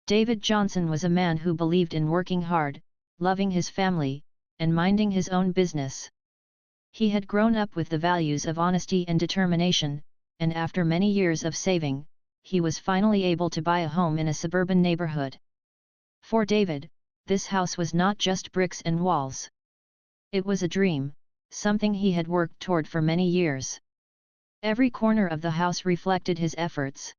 David Johnson was a man who believed in working hard, loving his family, and minding his own business. He had grown up with the values of honesty and determination, and after many years of saving, he was finally able to buy a home in a suburban neighborhood. For David, this house was not just bricks and walls. It was a dream, something he had worked toward for many years. Every corner of the house reflected his efforts.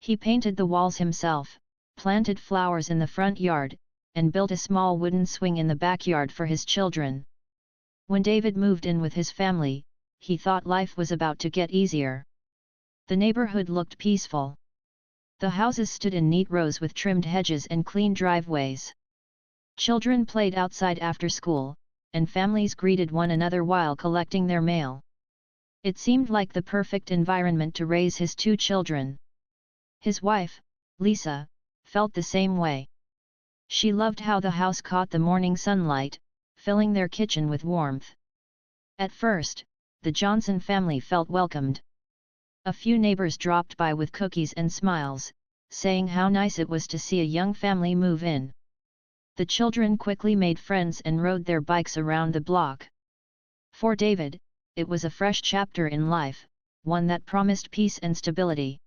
He painted the walls himself, planted flowers in the front yard, and built a small wooden swing in the backyard for his children. When David moved in with his family, he thought life was about to get easier. The neighborhood looked peaceful. The houses stood in neat rows with trimmed hedges and clean driveways. Children played outside after school, and families greeted one another while collecting their mail. It seemed like the perfect environment to raise his two children. His wife, Lisa, felt the same way. She loved how the house caught the morning sunlight, filling their kitchen with warmth. At first, the Johnson family felt welcomed. A few neighbors dropped by with cookies and smiles, saying how nice it was to see a young family move in. The children quickly made friends and rode their bikes around the block. For David, it was a fresh chapter in life, one that promised peace and stability.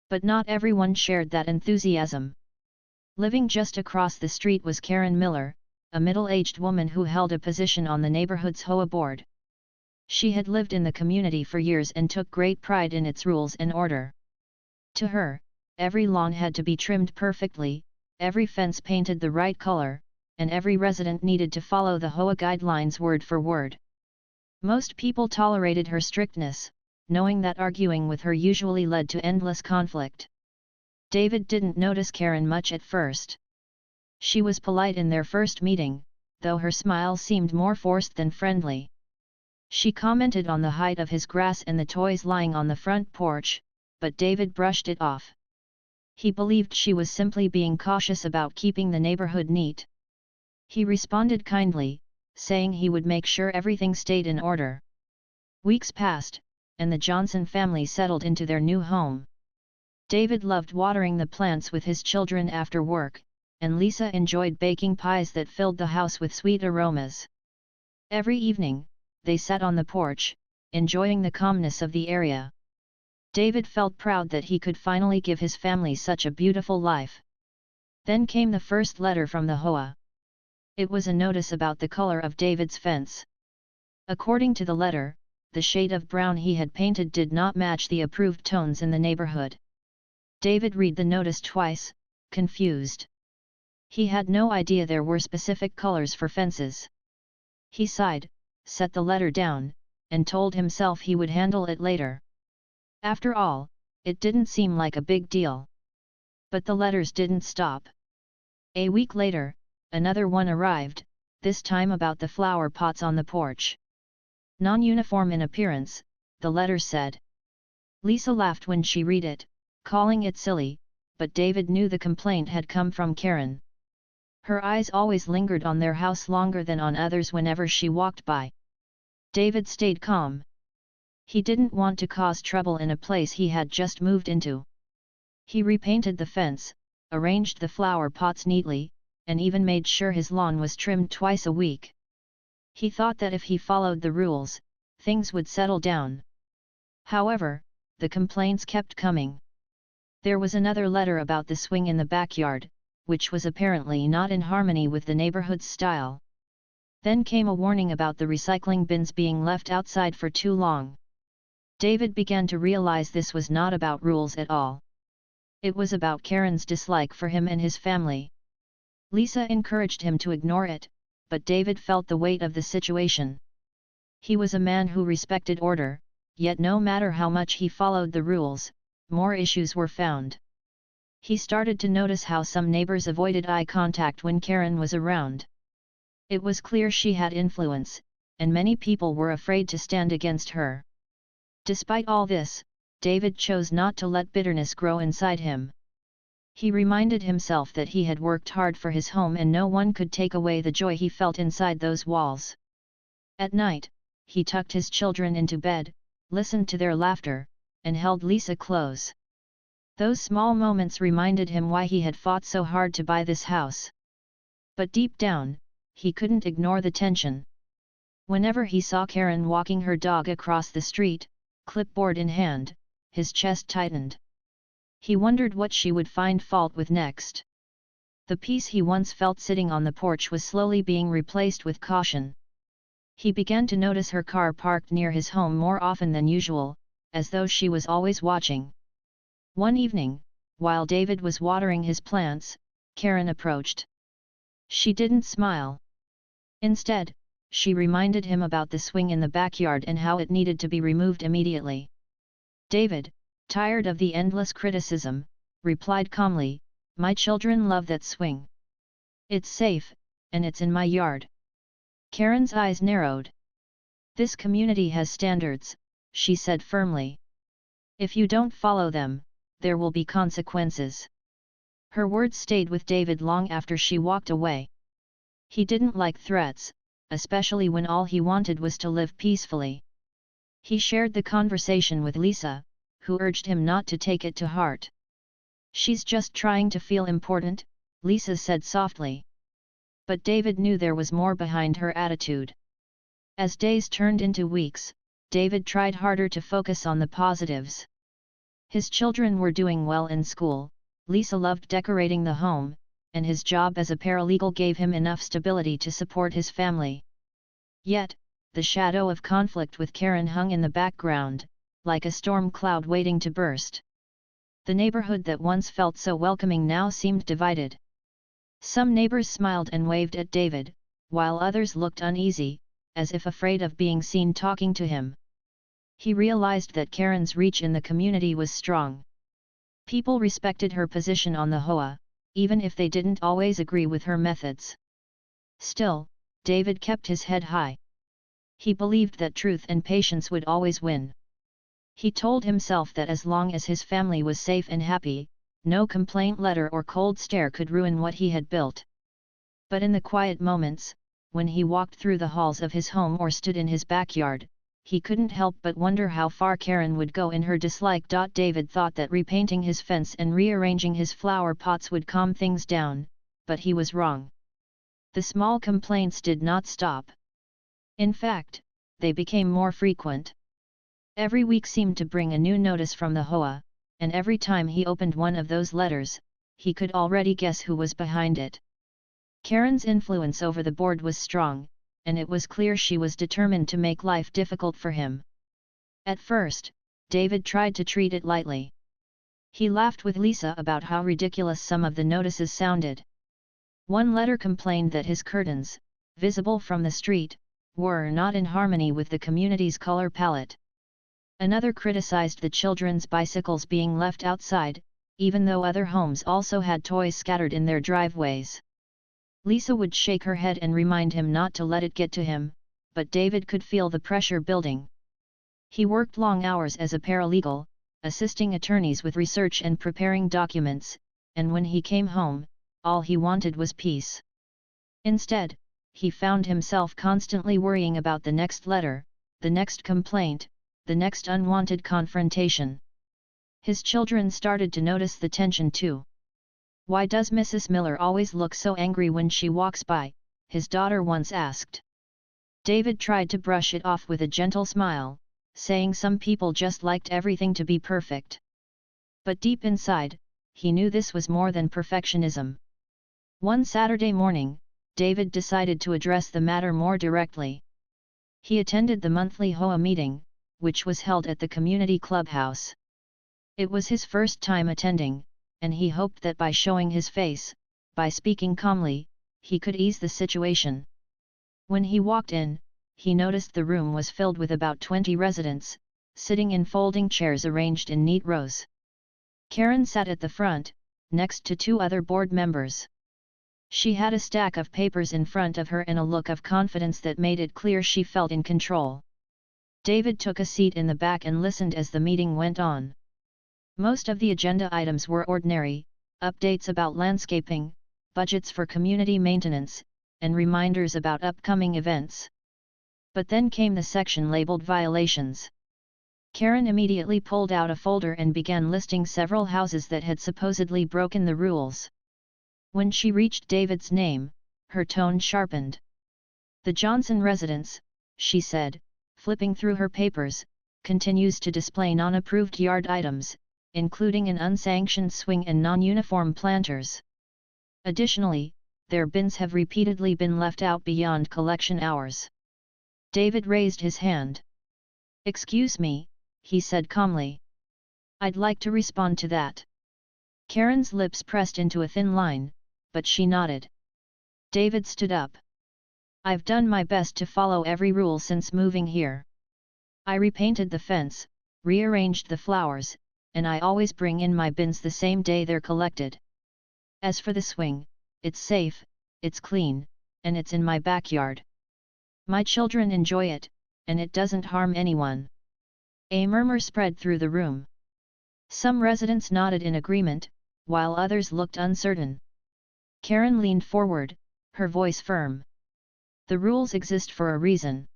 But not everyone shared that enthusiasm. Living just across the street was Karen Miller, a middle-aged woman who held a position on the neighborhood's HOA board. She had lived in the community for years and took great pride in its rules and order. To her, every lawn had to be trimmed perfectly, every fence painted the right color, and every resident needed to follow the HOA guidelines word for word. Most people tolerated her strictness, knowing that arguing with her usually led to endless conflict. David didn't notice Karen much at first. She was polite in their first meeting, though her smile seemed more forced than friendly. She commented on the height of his grass and the toys lying on the front porch, but David brushed it off. He believed she was simply being cautious about keeping the neighborhood neat. He responded kindly, saying he would make sure everything stayed in order. Weeks passed, and the Johnson family settled into their new home. David loved watering the plants with his children after work, and Lisa enjoyed baking pies that filled the house with sweet aromas. Every evening, they sat on the porch, enjoying the calmness of the area. David felt proud that he could finally give his family such a beautiful life. Then came the first letter from the HOA. It was a notice about the color of David's fence. According to the letter, the shade of brown he had painted did not match the approved tones in the neighborhood. David read the notice twice, confused. He had no idea there were specific colors for fences. He sighed, set the letter down, and told himself he would handle it later. After all, it didn't seem like a big deal. But the letters didn't stop. A week later, another one arrived, this time about the flower pots on the porch. Non-uniform in appearance, the letter said. Lisa laughed when she read it, calling it silly, but David knew the complaint had come from Karen. Her eyes always lingered on their house longer than on others whenever she walked by. David stayed calm. He didn't want to cause trouble in a place he had just moved into. He repainted the fence, arranged the flower pots neatly, and even made sure his lawn was trimmed twice a week. He thought that if he followed the rules, things would settle down. However, the complaints kept coming. There was another letter about the swing in the backyard, which was apparently not in harmony with the neighborhood's style. Then came a warning about the recycling bins being left outside for too long. David began to realize this was not about rules at all. It was about Karen's dislike for him and his family. Lisa encouraged him to ignore it, but David felt the weight of the situation. He was a man who respected order, yet no matter how much he followed the rules, more issues were found. He started to notice how some neighbors avoided eye contact when Karen was around. It was clear she had influence, and many people were afraid to stand against her. Despite all this, David chose not to let bitterness grow inside him. He reminded himself that he had worked hard for his home and no one could take away the joy he felt inside those walls. At night, he tucked his children into bed, listened to their laughter, and held Lisa close. Those small moments reminded him why he had fought so hard to buy this house. But deep down, he couldn't ignore the tension. Whenever he saw Karen walking her dog across the street, clipboard in hand, his chest tightened. He wondered what she would find fault with next. The peace he once felt sitting on the porch was slowly being replaced with caution. He began to notice her car parked near his home more often than usual, as though she was always watching. One evening, while David was watering his plants, Karen approached. She didn't smile. Instead, she reminded him about the swing in the backyard and how it needed to be removed immediately. David, tired of the endless criticism, replied calmly, "My children love that swing. It's safe, and it's in my yard." Karen's eyes narrowed. "This community has standards," she said firmly. "If you don't follow them, there will be consequences." Her words stayed with David long after she walked away. He didn't like threats, especially when all he wanted was to live peacefully. He shared the conversation with Lisa, who urged him not to take it to heart. "She's just trying to feel important," Lisa said softly. But David knew there was more behind her attitude. As days turned into weeks, David tried harder to focus on the positives. His children were doing well in school, Lisa loved decorating the home, and his job as a paralegal gave him enough stability to support his family. Yet, the shadow of conflict with Karen hung in the background, like a storm cloud waiting to burst. The neighborhood that once felt so welcoming now seemed divided. Some neighbors smiled and waved at David, while others looked uneasy, as if afraid of being seen talking to him. He realized that Karen's reach in the community was strong. People respected her position on the HOA, even if they didn't always agree with her methods. Still, David kept his head high. He believed that truth and patience would always win. He told himself that as long as his family was safe and happy, no complaint letter or cold stare could ruin what he had built. But in the quiet moments, when he walked through the halls of his home or stood in his backyard, he couldn't help but wonder how far Karen would go in her dislike. David thought that repainting his fence and rearranging his flower pots would calm things down, but he was wrong. The small complaints did not stop. In fact, they became more frequent. Every week seemed to bring a new notice from the HOA, and every time he opened one of those letters, he could already guess who was behind it. Karen's influence over the board was strong, and it was clear she was determined to make life difficult for him. At first, David tried to treat it lightly. He laughed with Lisa about how ridiculous some of the notices sounded. One letter complained that his curtains, visible from the street, were not in harmony with the community's color palette. Another criticized the children's bicycles being left outside, even though other homes also had toys scattered in their driveways. Lisa would shake her head and remind him not to let it get to him, but David could feel the pressure building. He worked long hours as a paralegal, assisting attorneys with research and preparing documents, and when he came home, all he wanted was peace. Instead, he found himself constantly worrying about the next letter, the next complaint, the next unwanted confrontation. His children started to notice the tension too. "Why does Mrs. Miller always look so angry when she walks by?" his daughter once asked. David tried to brush it off with a gentle smile, saying some people just liked everything to be perfect. But deep inside, he knew this was more than perfectionism. One Saturday morning, David decided to address the matter more directly. He attended the monthly HOA meeting, which was held at the community clubhouse. It was his first time attending, and he hoped that by showing his face, by speaking calmly, he could ease the situation. When he walked in, he noticed the room was filled with about 20 residents, sitting in folding chairs arranged in neat rows. Karen sat at the front, next to two other board members. She had a stack of papers in front of her and a look of confidence that made it clear she felt in control. David took a seat in the back and listened as the meeting went on. Most of the agenda items were ordinary, updates about landscaping, budgets for community maintenance, and reminders about upcoming events. But then came the section labeled violations. Karen immediately pulled out a folder and began listing several houses that had supposedly broken the rules. When she reached David's name, her tone sharpened. "The Johnson residence," she said, flipping through her papers, "continues to display non-approved yard items, including an unsanctioned swing and non-uniform planters. Additionally, their bins have repeatedly been left out beyond collection hours." David raised his hand. "Excuse me," he said calmly. "I'd like to respond to that." Karen's lips pressed into a thin line, but she nodded. David stood up. "I've done my best to follow every rule since moving here. I repainted the fence, rearranged the flowers, and I always bring in my bins the same day they're collected. As for the swing, it's safe, it's clean, and it's in my backyard. My children enjoy it, and it doesn't harm anyone." A murmur spread through the room. Some residents nodded in agreement, while others looked uncertain. Karen leaned forward, her voice firm. "The rules exist for a reason.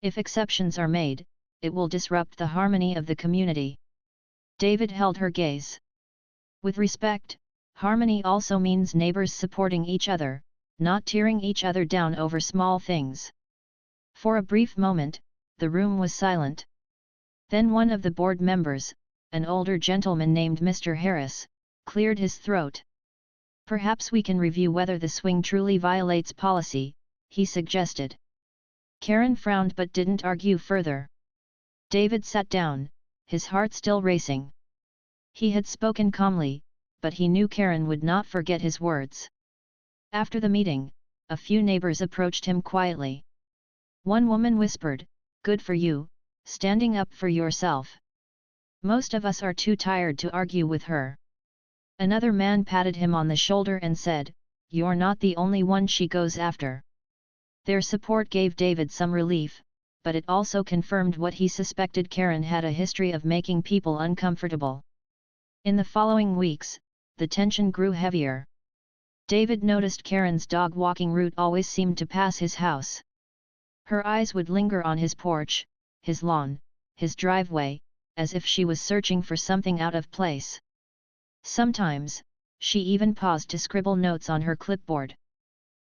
If exceptions are made, it will disrupt the harmony of the community." David held her gaze. "With respect, harmony also means neighbors supporting each other, not tearing each other down over small things." For a brief moment, the room was silent. Then one of the board members, an older gentleman named Mr. Harris, cleared his throat. "Perhaps we can review whether the swing truly violates policy," he suggested. Karen frowned but didn't argue further. David sat down, his heart still racing. He had spoken calmly, but he knew Karen would not forget his words. After the meeting, a few neighbors approached him quietly. One woman whispered, "Good for you, standing up for yourself. Most of us are too tired to argue with her." Another man patted him on the shoulder and said, "You're not the only one she goes after." Their support gave David some relief, but it also confirmed what he suspected: Karen had a history of making people uncomfortable. In the following weeks, the tension grew heavier. David noticed Karen's dog walking route always seemed to pass his house. Her eyes would linger on his porch, his lawn, his driveway, as if she was searching for something out of place. Sometimes, she even paused to scribble notes on her clipboard.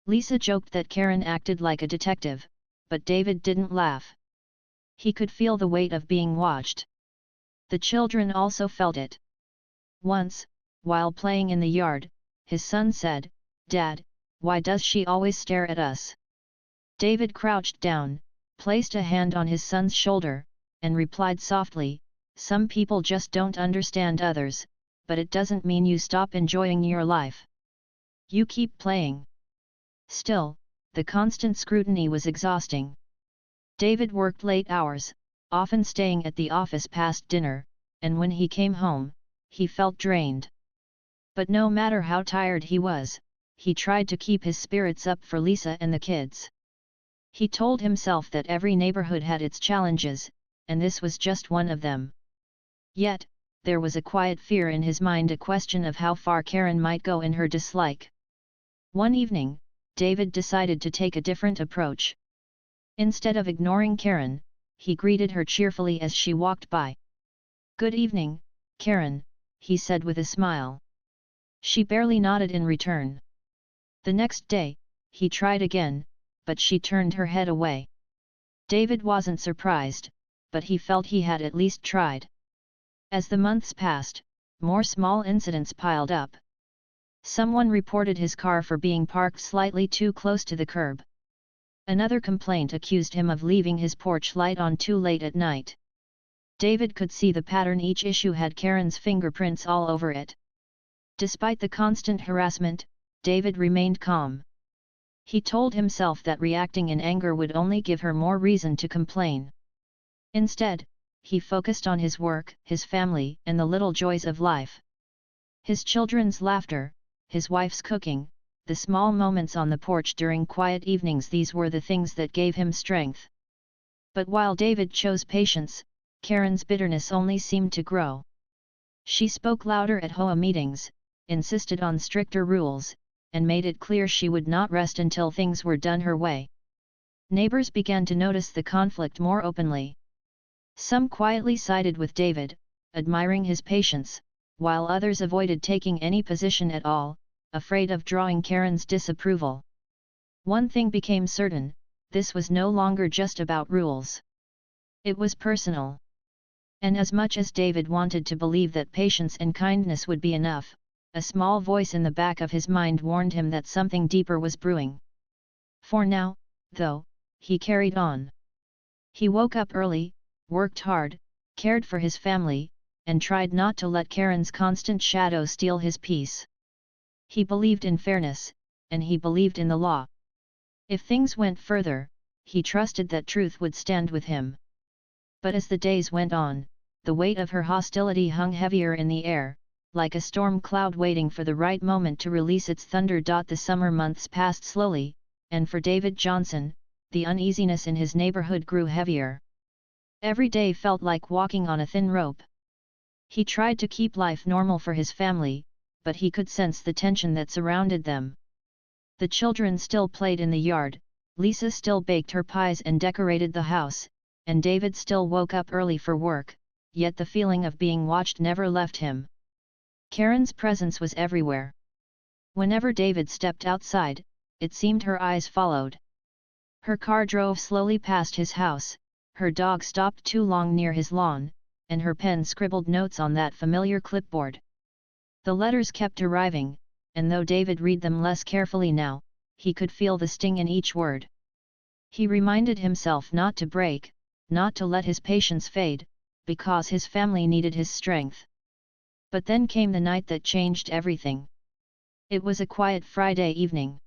Lisa joked that Karen acted like a detective, but David didn't laugh. He could feel the weight of being watched. The children also felt it. Once, while playing in the yard, his son said, "Dad, why does she always stare at us?" David crouched down, placed a hand on his son's shoulder, and replied softly, "Some people just don't understand others, but it doesn't mean you stop enjoying your life. You keep playing." Still, the constant scrutiny was exhausting. David worked late hours, often staying at the office past dinner, and when he came home, he felt drained. But no matter how tired he was, he tried to keep his spirits up for Lisa and the kids. He told himself that every neighborhood had its challenges, and this was just one of them. Yet, there was a quiet fear in his mind, a question of how far Karen might go in her dislike. One evening, David decided to take a different approach. Instead of ignoring Karen, he greeted her cheerfully as she walked by. "Good evening, Karen," he said with a smile. She barely nodded in return. The next day, he tried again, but she turned her head away. David wasn't surprised, but he felt he had at least tried. As the months passed, more small incidents piled up. Someone reported his car for being parked slightly too close to the curb. Another complaint accused him of leaving his porch light on too late at night. David could see the pattern: each issue had Karen's fingerprints all over it. Despite the constant harassment, David remained calm. He told himself that reacting in anger would only give her more reason to complain. Instead, he focused on his work, his family, and the little joys of life. His children's laughter, his wife's cooking, the small moments on the porch during quiet evenings, these were the things that gave him strength. But while David chose patience, Karen's bitterness only seemed to grow. She spoke louder at HOA meetings, insisted on stricter rules, and made it clear she would not rest until things were done her way. Neighbors began to notice the conflict more openly. Some quietly sided with David, admiring his patience, while others avoided taking any position at all, afraid of drawing Karen's disapproval. One thing became certain: this was no longer just about rules. It was personal. And as much as David wanted to believe that patience and kindness would be enough, a small voice in the back of his mind warned him that something deeper was brewing. For now, though, he carried on. He woke up early, worked hard, cared for his family, and tried not to let Karen's constant shadow steal his peace. He believed in fairness, and he believed in the law. If things went further, he trusted that truth would stand with him. But as the days went on, the weight of her hostility hung heavier in the air, like a storm cloud waiting for the right moment to release its thunder. The summer months passed slowly, and for David Johnson, the uneasiness in his neighborhood grew heavier. Every day felt like walking on a thin rope. He tried to keep life normal for his family, but he could sense the tension that surrounded them. The children still played in the yard, Lisa still baked her pies and decorated the house, and David still woke up early for work, yet the feeling of being watched never left him. Karen's presence was everywhere. Whenever David stepped outside, it seemed her eyes followed. Her car drove slowly past his house, her dog stopped too long near his lawn, and her pen scribbled notes on that familiar clipboard. The letters kept arriving, and though David read them less carefully now, he could feel the sting in each word. He reminded himself not to break, not to let his patience fade, because his family needed his strength. But then came the night that changed everything. It was a quiet Friday evening.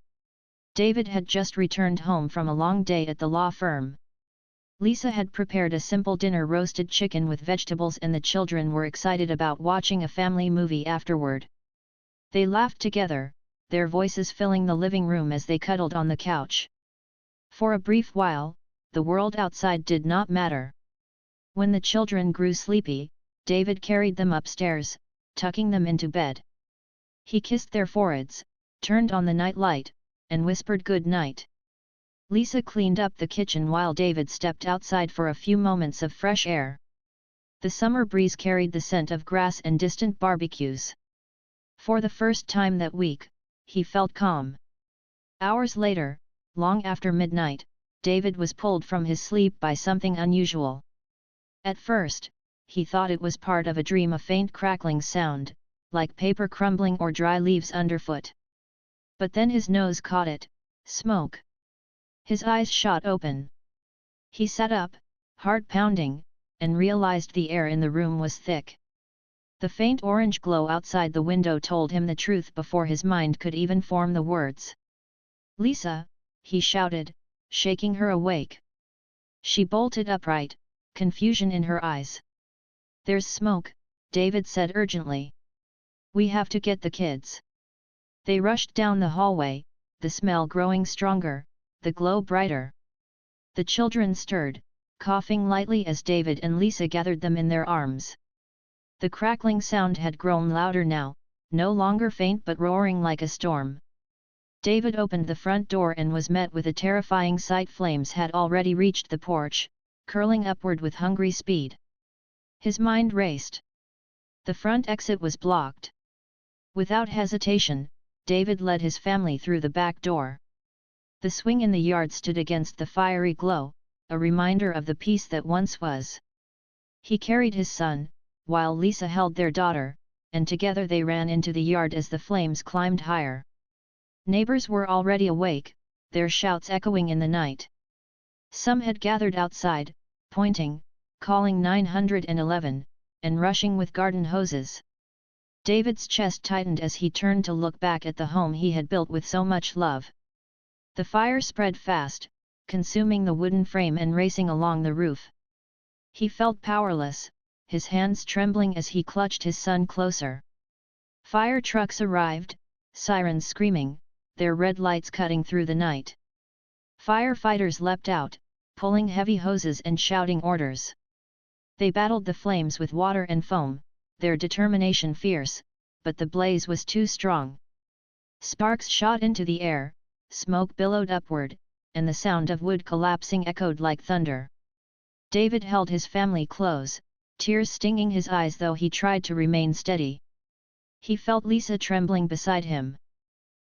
David had just returned home from a long day at the law firm. Lisa had prepared a simple dinner: roasted chicken with vegetables, and the children were excited about watching a family movie afterward. They laughed together, their voices filling the living room as they cuddled on the couch. For a brief while, the world outside did not matter. When the children grew sleepy, David carried them upstairs, tucking them into bed. He kissed their foreheads, turned on the night light, and whispered good night. Lisa cleaned up the kitchen while David stepped outside for a few moments of fresh air. The summer breeze carried the scent of grass and distant barbecues. For the first time that week, he felt calm. Hours later, long after midnight, David was pulled from his sleep by something unusual. At first, he thought it was part of a dream: a faint crackling sound, like paper crumbling or dry leaves underfoot. But then his nose caught it: smoke. His eyes shot open. He sat up, heart pounding, and realized the air in the room was thick. The faint orange glow outside the window told him the truth before his mind could even form the words. "Lisa!" he shouted, shaking her awake. She bolted upright, confusion in her eyes. "There's smoke," David said urgently. "We have to get the kids." They rushed down the hallway, the smell growing stronger, the glow brighter. The children stirred, coughing lightly as David and Lisa gathered them in their arms. The crackling sound had grown louder now, no longer faint but roaring like a storm. David opened the front door and was met with a terrifying sight: flames had already reached the porch, curling upward with hungry speed. His mind raced. The front exit was blocked. Without hesitation, David led his family through the back door. The swing in the yard stood against the fiery glow, a reminder of the peace that once was. He carried his son, while Lisa held their daughter, and together they ran into the yard as the flames climbed higher. Neighbors were already awake, their shouts echoing in the night. Some had gathered outside, pointing, calling 911, and rushing with garden hoses. David's chest tightened as he turned to look back at the home he had built with so much love. The fire spread fast, consuming the wooden frame and racing along the roof. He felt powerless, his hands trembling as he clutched his son closer. Fire trucks arrived, sirens screaming, their red lights cutting through the night. Firefighters leapt out, pulling heavy hoses and shouting orders. They battled the flames with water and foam, their determination fierce, but the blaze was too strong. Sparks shot into the air, smoke billowed upward, and the sound of wood collapsing echoed like thunder. David held his family close, tears stinging his eyes though he tried to remain steady. He felt Lisa trembling beside him.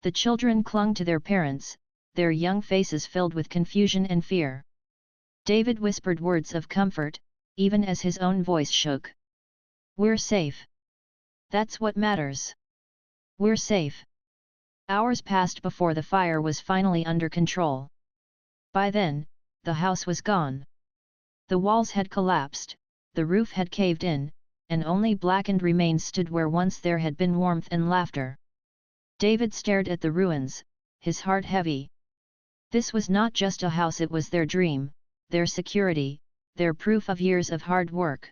The children clung to their parents, their young faces filled with confusion and fear. David whispered words of comfort, even as his own voice shook. "We're safe. That's what matters. We're safe." Hours passed before the fire was finally under control. By then, the house was gone. The walls had collapsed, the roof had caved in, and only blackened remains stood where once there had been warmth and laughter. David stared at the ruins, his heart heavy. This was not just a house, it was their dream, their security, their proof of years of hard work.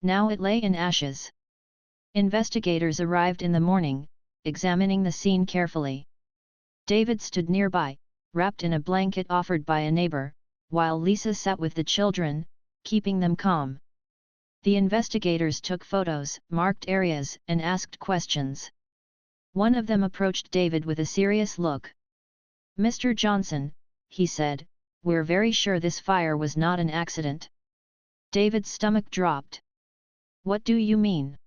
Now it lay in ashes. Investigators arrived in the morning, examining the scene carefully. David stood nearby, wrapped in a blanket offered by a neighbor, while Lisa sat with the children, keeping them calm. The investigators took photos, marked areas, and asked questions. One of them approached David with a serious look. "Mr. Johnson," he said, "we're very sure this fire was not an accident." David's stomach dropped. "What do you mean?"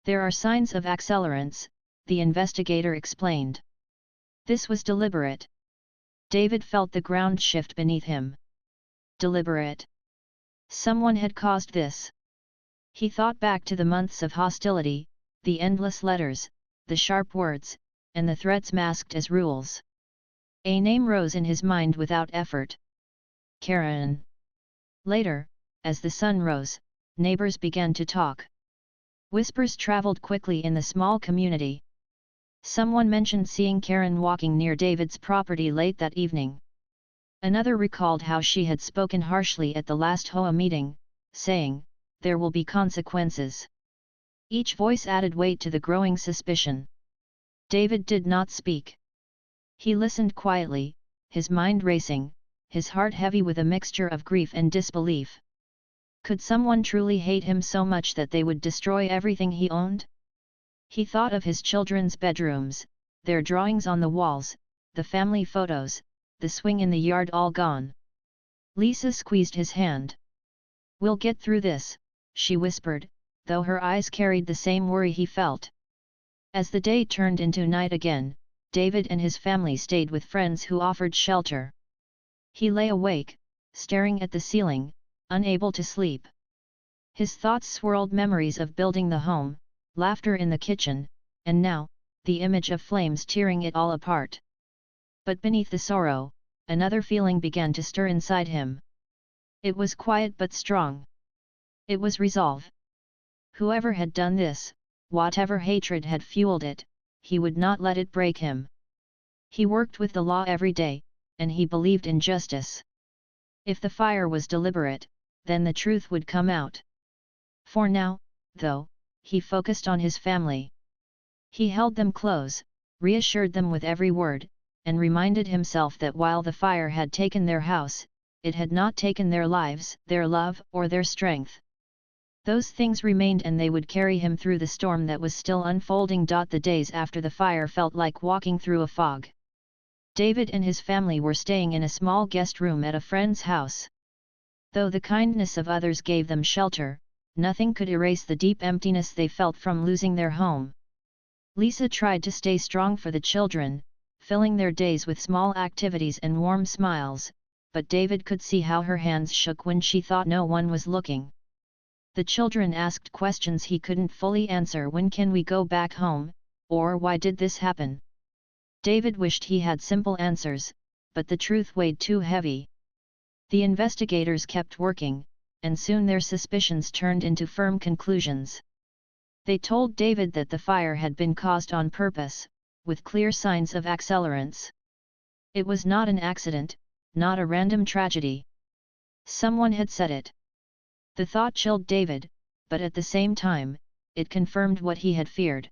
"There are signs of accelerants," the investigator explained. "This was deliberate." David felt the ground shift beneath him. Deliberate? Someone had caused this. He thought back to the months of hostility, the endless letters, the sharp words, and the threats masked as rules. A name rose in his mind without effort. Karen. Later, as the sun rose, neighbors began to talk. Whispers traveled quickly in the small community. Someone mentioned seeing Karen walking near David's property late that evening. Another recalled how she had spoken harshly at the last HOA meeting, saying, "There will be consequences." Each voice added weight to the growing suspicion. David did not speak. He listened quietly, his mind racing, his heart heavy with a mixture of grief and disbelief. Could someone truly hate him so much that they would destroy everything he owned? He thought of his children's bedrooms, their drawings on the walls, the family photos, the swing in the yard all gone. Lisa squeezed his hand. "We'll get through this," she whispered, though her eyes carried the same worry he felt. As the day turned into night again, David and his family stayed with friends who offered shelter. He lay awake, staring at the ceiling, unable to sleep. His thoughts swirled memories of building the home, laughter in the kitchen, and now, the image of flames tearing it all apart. But beneath the sorrow, another feeling began to stir inside him. It was quiet but strong. It was resolve. Whoever had done this, whatever hatred had fueled it, he would not let it break him. He worked with the law every day, and he believed in justice. If the fire was deliberate, then the truth would come out. For now, though, he focused on his family. He held them close, reassured them with every word, and reminded himself that while the fire had taken their house, it had not taken their lives, their love, or their strength. Those things remained and they would carry him through the storm that was still unfolding. The days after the fire felt like walking through a fog. David and his family were staying in a small guest room at a friend's house. Though the kindness of others gave them shelter, nothing could erase the deep emptiness they felt from losing their home. Lisa tried to stay strong for the children, filling their days with small activities and warm smiles, but David could see how her hands shook when she thought no one was looking. The children asked questions he couldn't fully answer. When can we go back home, or why did this happen? David wished he had simple answers, but the truth weighed too heavy. The investigators kept working, and soon their suspicions turned into firm conclusions. They told David that the fire had been caused on purpose, with clear signs of accelerants. It was not an accident, not a random tragedy. Someone had said it. The thought chilled David, but at the same time, it confirmed what he had feared.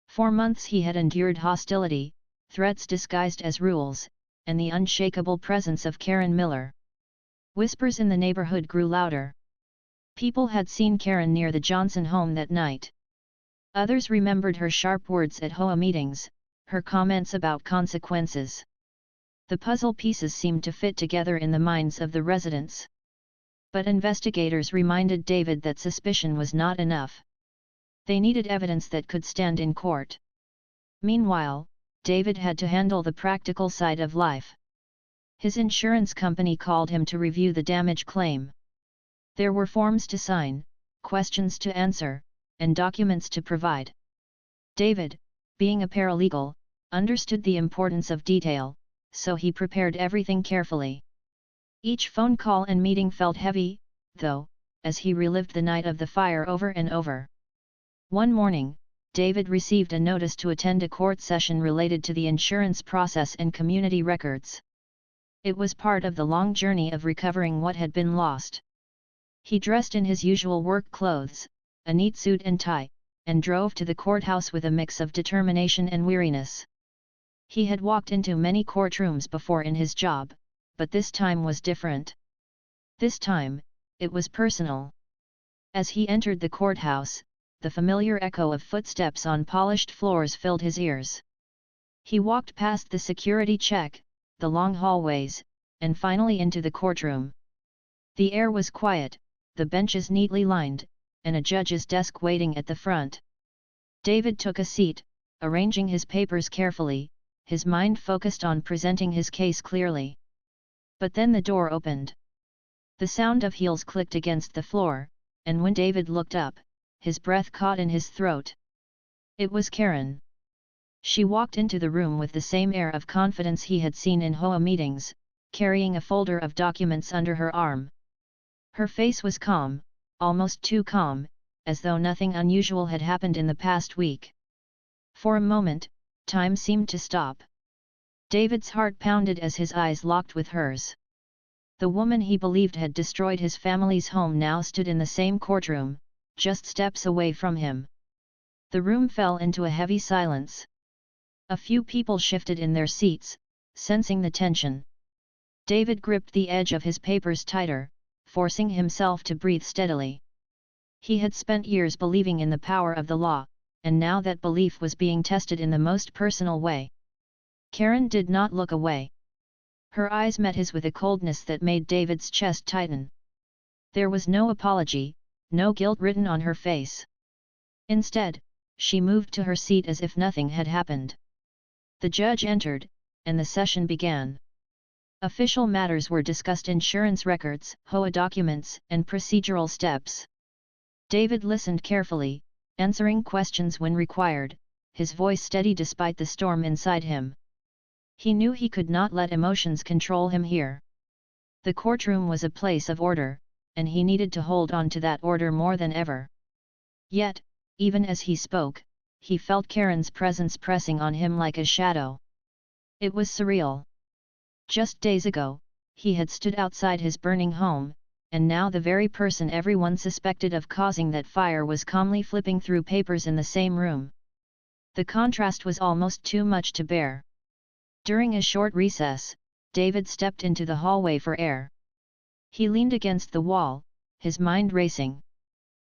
For months he had endured hostility, threats disguised as rules, and the unshakable presence of Karen Miller. Whispers in the neighborhood grew louder. People had seen Karen near the Johnson home that night. Others remembered her sharp words at HOA meetings, her comments about consequences. The puzzle pieces seemed to fit together in the minds of the residents. But investigators reminded David that suspicion was not enough. They needed evidence that could stand in court. Meanwhile, David had to handle the practical side of life. His insurance company called him to review the damage claim. There were forms to sign, questions to answer, and documents to provide. David, being a paralegal, understood the importance of detail, so he prepared everything carefully. Each phone call and meeting felt heavy, though, as he relived the night of the fire over and over. One morning, David received a notice to attend a court session related to the insurance process and community records. It was part of the long journey of recovering what had been lost. He dressed in his usual work clothes, a neat suit and tie, and drove to the courthouse with a mix of determination and weariness. He had walked into many courtrooms before in his job, but this time was different. This time, it was personal. As he entered the courthouse, the familiar echo of footsteps on polished floors filled his ears. He walked past the security check, the long hallways, and finally into the courtroom. The air was quiet, the benches neatly lined, and a judge's desk waiting at the front. David took a seat, arranging his papers carefully, his mind focused on presenting his case clearly. But then the door opened. The sound of heels clicked against the floor, and when David looked up, his breath caught in his throat. It was Karen. She walked into the room with the same air of confidence he had seen in HOA meetings, carrying a folder of documents under her arm. Her face was calm, almost too calm, as though nothing unusual had happened in the past week. For a moment, time seemed to stop. David's heart pounded as his eyes locked with hers. The woman he believed had destroyed his family's home now stood in the same courtroom, just steps away from him. The room fell into a heavy silence. A few people shifted in their seats, sensing the tension. David gripped the edge of his papers tighter, forcing himself to breathe steadily. He had spent years believing in the power of the law, and now that belief was being tested in the most personal way. Karen did not look away. Her eyes met his with a coldness that made David's chest tighten. There was no apology, no guilt written on her face. Instead, she moved to her seat as if nothing had happened. The judge entered, and the session began. Official matters were discussed: insurance records, HOA documents, and procedural steps. David listened carefully, answering questions when required, his voice steady despite the storm inside him. He knew he could not let emotions control him here. The courtroom was a place of order, and he needed to hold on to that order more than ever. Yet, even as he spoke, he felt Karen's presence pressing on him like a shadow. It was surreal. Just days ago, he had stood outside his burning home, and now the very person everyone suspected of causing that fire was calmly flipping through papers in the same room. The contrast was almost too much to bear. During a short recess, David stepped into the hallway for air. He leaned against the wall, his mind racing.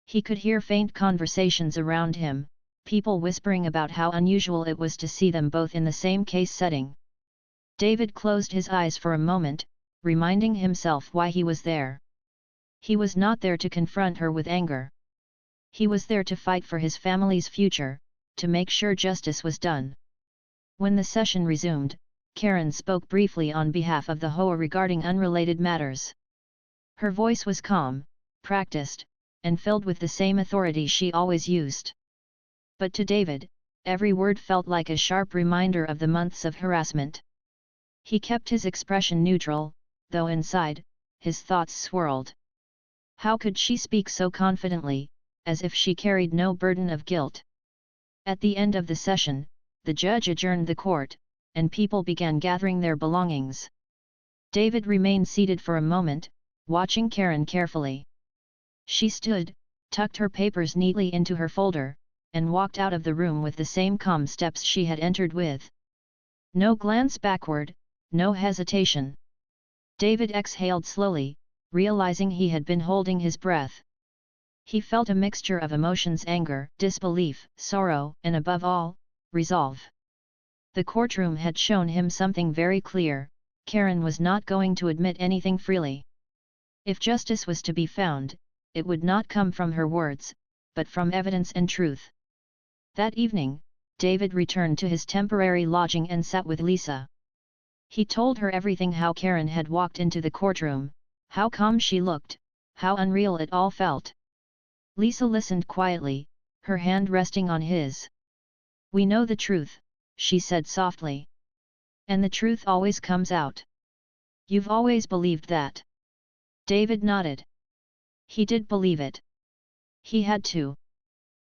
He could hear faint conversations around him, people whispering about how unusual it was to see them both in the same case setting. David closed his eyes for a moment, reminding himself why he was there. He was not there to confront her with anger. He was there to fight for his family's future, to make sure justice was done. When the session resumed, Karen spoke briefly on behalf of the HOA regarding unrelated matters. Her voice was calm, practiced, and filled with the same authority she always used. But to David, every word felt like a sharp reminder of the months of harassment. He kept his expression neutral, though inside, his thoughts swirled. How could she speak so confidently, as if she carried no burden of guilt? At the end of the session, the judge adjourned the court, and people began gathering their belongings. David remained seated for a moment, watching Karen carefully. She stood, tucked her papers neatly into her folder, and walked out of the room with the same calm steps she had entered with. No glance backward, no hesitation. David exhaled slowly, realizing he had been holding his breath. He felt a mixture of emotions: anger, disbelief, sorrow, and above all, resolve. The courtroom had shown him something very clear: Karen was not going to admit anything freely. If justice was to be found, it would not come from her words, but from evidence and truth. That evening, David returned to his temporary lodging and sat with Lisa. He told her everything: how Karen had walked into the courtroom, how calm she looked, how unreal it all felt. Lisa listened quietly, her hand resting on his. "We know the truth," she said softly. "And the truth always comes out. You've always believed that?" David nodded. He did believe it. He had to.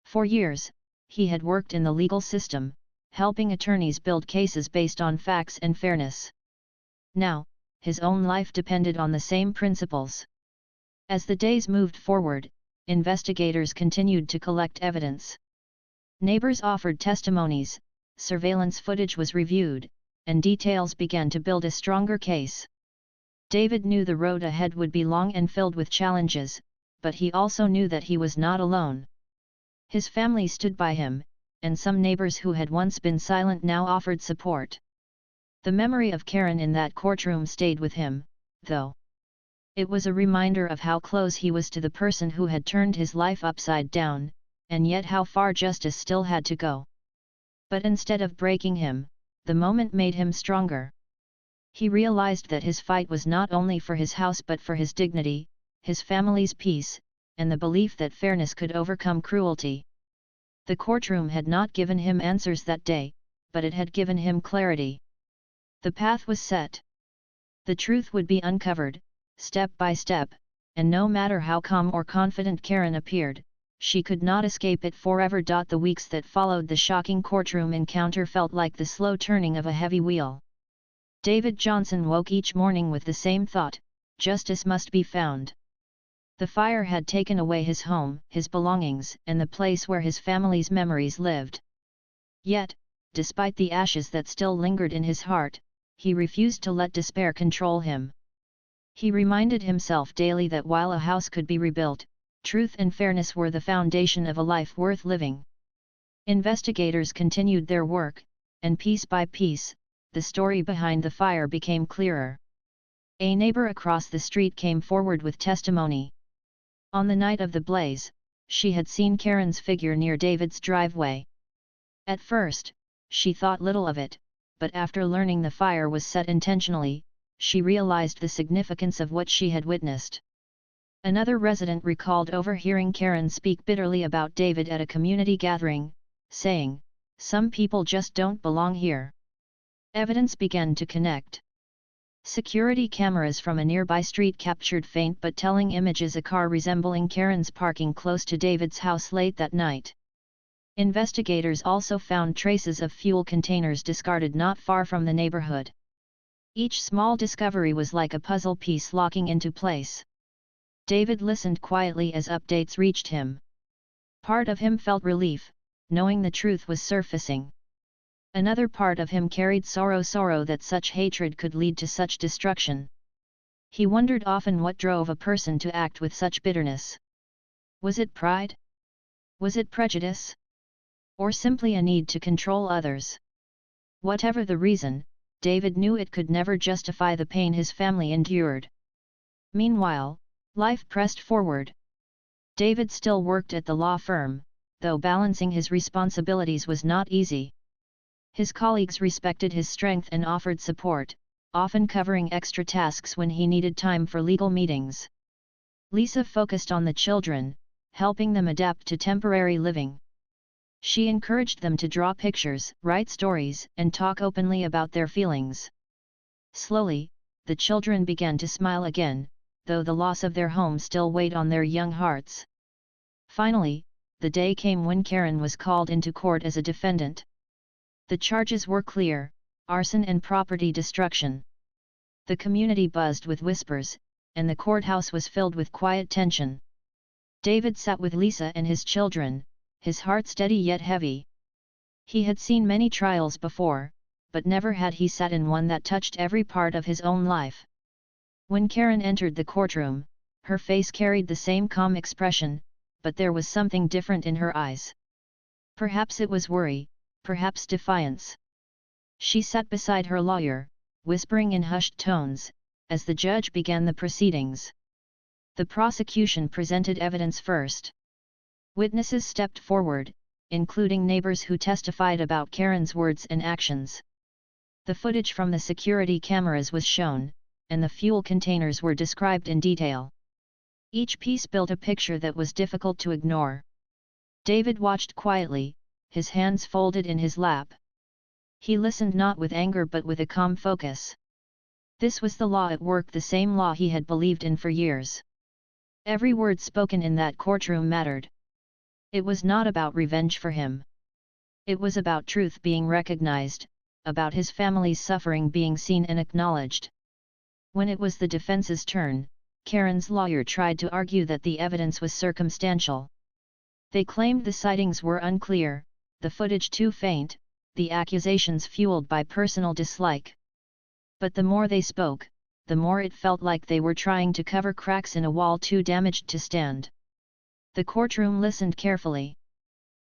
For years, he had worked in the legal system, helping attorneys build cases based on facts and fairness. Now, his own life depended on the same principles. As the days moved forward, investigators continued to collect evidence. Neighbors offered testimonies, surveillance footage was reviewed, and details began to build a stronger case. David knew the road ahead would be long and filled with challenges, but he also knew that he was not alone. His family stood by him, and some neighbors who had once been silent now offered support. The memory of Karen in that courtroom stayed with him, though. It was a reminder of how close he was to the person who had turned his life upside down, and yet how far justice still had to go. But instead of breaking him, the moment made him stronger. He realized that his fight was not only for his house but for his dignity, his family's peace, and the belief that fairness could overcome cruelty. The courtroom had not given him answers that day, but it had given him clarity. The path was set. The truth would be uncovered, step by step, and no matter how calm or confident Karen appeared, she could not escape it forever. The weeks that followed the shocking courtroom encounter felt like the slow turning of a heavy wheel. David Johnson woke each morning with the same thought: justice must be found. The fire had taken away his home, his belongings, and the place where his family's memories lived. Yet, despite the ashes that still lingered in his heart, he refused to let despair control him. He reminded himself daily that while a house could be rebuilt, truth and fairness were the foundation of a life worth living. Investigators continued their work, and piece by piece, the story behind the fire became clearer. A neighbor across the street came forward with testimony. On the night of the blaze, she had seen Karen's figure near David's driveway. At first, she thought little of it, but after learning the fire was set intentionally, she realized the significance of what she had witnessed. Another resident recalled overhearing Karen speak bitterly about David at a community gathering, saying, "Some people just don't belong here." Evidence began to connect. Security cameras from a nearby street captured faint but telling images: a car resembling Karen's parking close to David's house late that night. Investigators also found traces of fuel containers discarded not far from the neighborhood. Each small discovery was like a puzzle piece locking into place. David listened quietly as updates reached him. Part of him felt relief, knowing the truth was surfacing. Another part of him carried sorrow that such hatred could lead to such destruction. He wondered often what drove a person to act with such bitterness. Was it pride? Was it prejudice? Or simply a need to control others? Whatever the reason, David knew it could never justify the pain his family endured. Meanwhile, life pressed forward. David still worked at the law firm, though balancing his responsibilities was not easy. His colleagues respected his strength and offered support, often covering extra tasks when he needed time for legal meetings. Lisa focused on the children, helping them adapt to temporary living. She encouraged them to draw pictures, write stories, and talk openly about their feelings. Slowly, the children began to smile again, though the loss of their home still weighed on their young hearts. Finally, the day came when Karen was called into court as a defendant. The charges were clear: arson and property destruction. The community buzzed with whispers, and the courthouse was filled with quiet tension. David sat with Lisa and his children, his heart steady yet heavy. He had seen many trials before, but never had he sat in one that touched every part of his own life. When Karen entered the courtroom, her face carried the same calm expression, but there was something different in her eyes. Perhaps it was worry, perhaps defiance. She sat beside her lawyer, whispering in hushed tones, as the judge began the proceedings. The prosecution presented evidence first. Witnesses stepped forward, including neighbors who testified about Karen's words and actions. The footage from the security cameras was shown, and the fuel containers were described in detail. Each piece built a picture that was difficult to ignore. David watched quietly, his hands folded in his lap. He listened not with anger but with a calm focus. This was the law at work, the same law he had believed in for years. Every word spoken in that courtroom mattered. It was not about revenge for him. It was about truth being recognized, about his family's suffering being seen and acknowledged. When it was the defense's turn, Karen's lawyer tried to argue that the evidence was circumstantial. They claimed the sightings were unclear, the footage too faint, the accusations fueled by personal dislike. But the more they spoke, the more it felt like they were trying to cover cracks in a wall too damaged to stand. The courtroom listened carefully.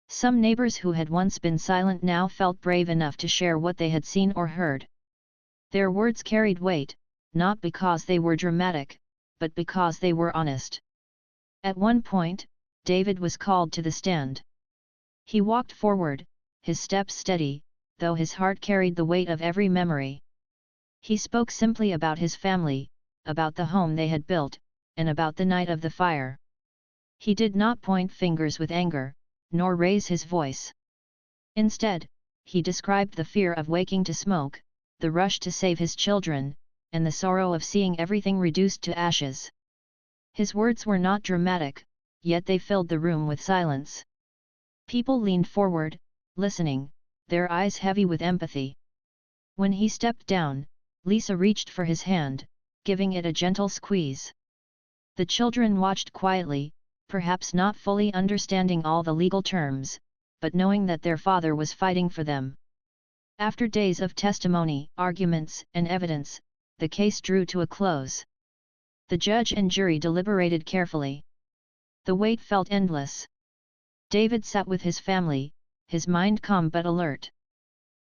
Some neighbors who had once been silent now felt brave enough to share what they had seen or heard. Their words carried weight, not because they were dramatic, but because they were honest. At one point, David was called to the stand. He walked forward, his steps steady, though his heart carried the weight of every memory. He spoke simply about his family, about the home they had built, and about the night of the fire. He did not point fingers with anger, nor raise his voice. Instead, he described the fear of waking to smoke, the rush to save his children, and the sorrow of seeing everything reduced to ashes. His words were not dramatic, yet they filled the room with silence. People leaned forward, listening, their eyes heavy with empathy. When he stepped down, Lisa reached for his hand, giving it a gentle squeeze. The children watched quietly, perhaps not fully understanding all the legal terms, but knowing that their father was fighting for them. After days of testimony, arguments, and evidence, the case drew to a close. The judge and jury deliberated carefully. The wait felt endless. David sat with his family, his mind calm but alert.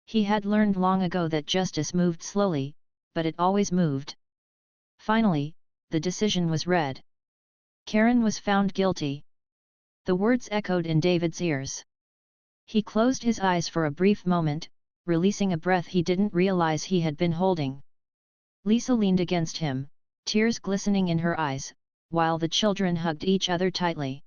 He had learned long ago that justice moved slowly, but it always moved. Finally, the decision was read. Karen was found guilty. The words echoed in David's ears. He closed his eyes for a brief moment, releasing a breath he didn't realize he had been holding. Lisa leaned against him, tears glistening in her eyes, while the children hugged each other tightly.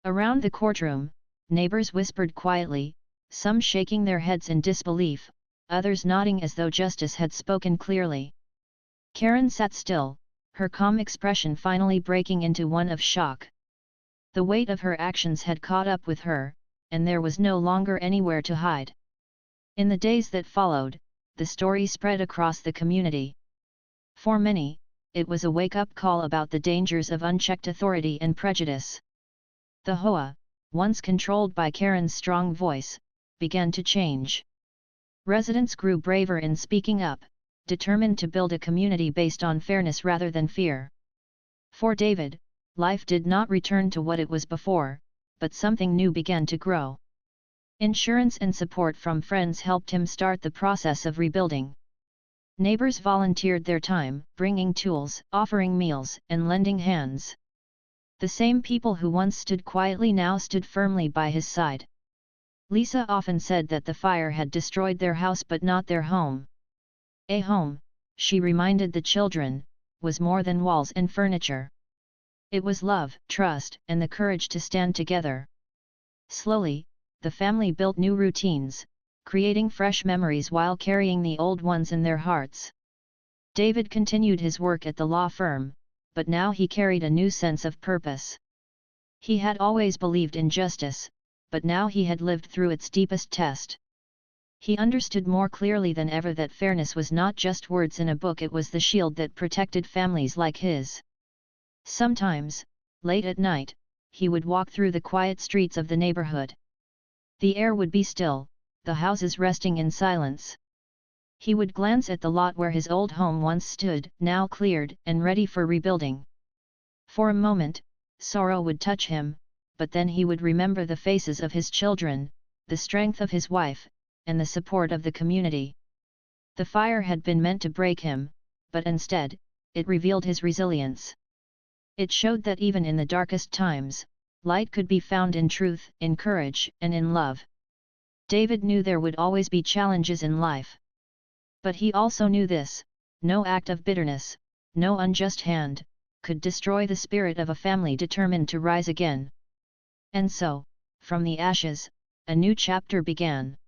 Around the courtroom, neighbors whispered quietly, some shaking their heads in disbelief, others nodding as though justice had spoken clearly. Karen sat still, her calm expression finally breaking into one of shock. The weight of her actions had caught up with her, and there was no longer anywhere to hide. In the days that followed, the story spread across the community. For many, it was a wake-up call about the dangers of unchecked authority and prejudice. The HOA, once controlled by Karen's strong voice, began to change. Residents grew braver in speaking up, determined to build a community based on fairness rather than fear. For David, life did not return to what it was before, but something new began to grow. Insurance and support from friends helped him start the process of rebuilding. Neighbors volunteered their time, bringing tools, offering meals, and lending hands. The same people who once stood quietly now stood firmly by his side. Lisa often said that the fire had destroyed their house but not their home. A home, she reminded the children, was more than walls and furniture. It was love, trust, and the courage to stand together. Slowly, the family built new routines, creating fresh memories while carrying the old ones in their hearts. David continued his work at the law firm, but now he carried a new sense of purpose. He had always believed in justice, but now he had lived through its deepest test. He understood more clearly than ever that fairness was not just words in a book, it was the shield that protected families like his. Sometimes, late at night, he would walk through the quiet streets of the neighborhood. The air would be still, the houses resting in silence. He would glance at the lot where his old home once stood, now cleared and ready for rebuilding. For a moment, sorrow would touch him, but then he would remember the faces of his children, the strength of his wife, and the support of the community. The fire had been meant to break him, but instead, it revealed his resilience. It showed that even in the darkest times, light could be found in truth, in courage, and in love. David knew there would always be challenges in life. But he also knew this: no act of bitterness, no unjust hand, could destroy the spirit of a family determined to rise again. And so, from the ashes, a new chapter began.